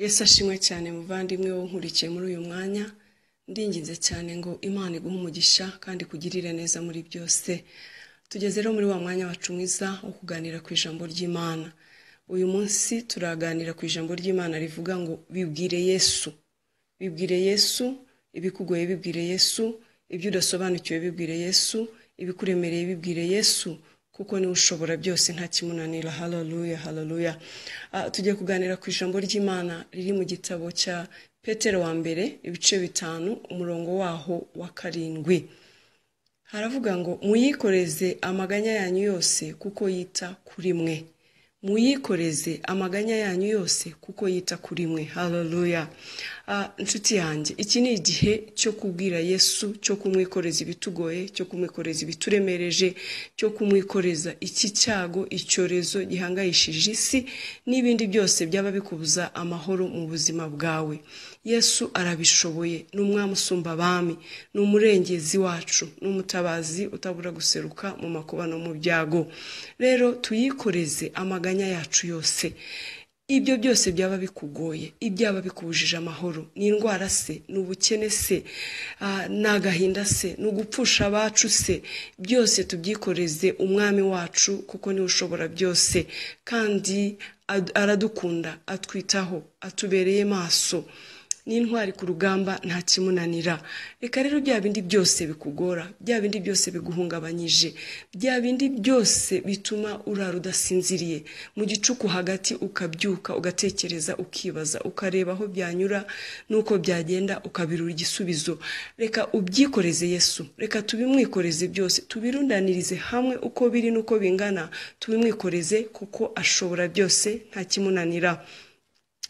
Yesu ashimwe cyane muvandimwe wo nkurikiye muri uyu mwanya. Ndinginze cyane ngo Imana iguhe umugisha kandi kugirire neza muri byose. Tugeze rero muri wa mwanya wacu mwiza wo kuganira ku ijambo ry'Imana. Uyu munsi turaganira ku ijambo ry'Imana rivuga ngo bibwire Yesu. Bibwire Yesu, ibikugoye bibwire Yesu, ibyo udasobanukiwe bibwire Yesu, ibikuremereye bibwire Yesu, kuko ni ushobora byose nta kimunanira. Haleluya, haleluya. Tugiye kuganira ku ijambo ry'Imana riri mu gitabo cya Petero wa mbere ibice 5 umurongo waho wa 7. Haravuga ngo muyikoreze amaganya yanyu yose kuko yita kuri mwe. Muyikoreze amaganya yanyu yose kuko yita kuri mwe. Haleluya. Nshuti yanjye, iki ni igihe cyo kubwira Yesu, cyo kumwikoreza ibitugoye, cyo kumwikoreza ibituremereje, cyo kumwikoreza iki cyago, icyorezo gihangayishije isi n'ibindi byose byaba bikubuza amahoro mu buzima bwawe. Yesu arabishoboye, ni umwami usumba abami, ni umurengezi wacu, ni umutabazi utabura guseruka mu makuba no mu byago. Rero tuyikoreze amaganya yacu yose. Ibyo byose byaba bikugoye, ibyaba bikubujije amahoro, ni indwara se, n'ubukene se, n'agahinda se, n'ugupfusha abacu se, byose tubyikoreze umwami wacu kuko ni ushobora byose, kandi aradukunda, atwitaho, atubereye maso, ni intwari ku rugamba nta kimunanira. Reka rero bya bindi byose bikugora, bya bindi byose biguhungabanyije, bya bindi byose bituma urara udasinziriye, mu gicuku hagati ukabyuka ugatekereza, ukibaza, ukareba aho byanyura nuko byagenda, ukabirura igisubizo. Reka ubyikoreze Yesu, reka tubimwikoreze byose, tubirundanirize hamwe uko biri nuko bingana, tubimwikoreze kuko ashobora byose nta kimunanira.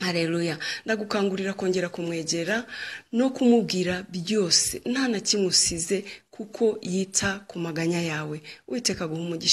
Haleluya. Ndagukangurira kongera kumwegera no kumubwira byose, nta na kimwe usize, kuko yita ku maganya yawe. Uwiteka aguhe umugisha.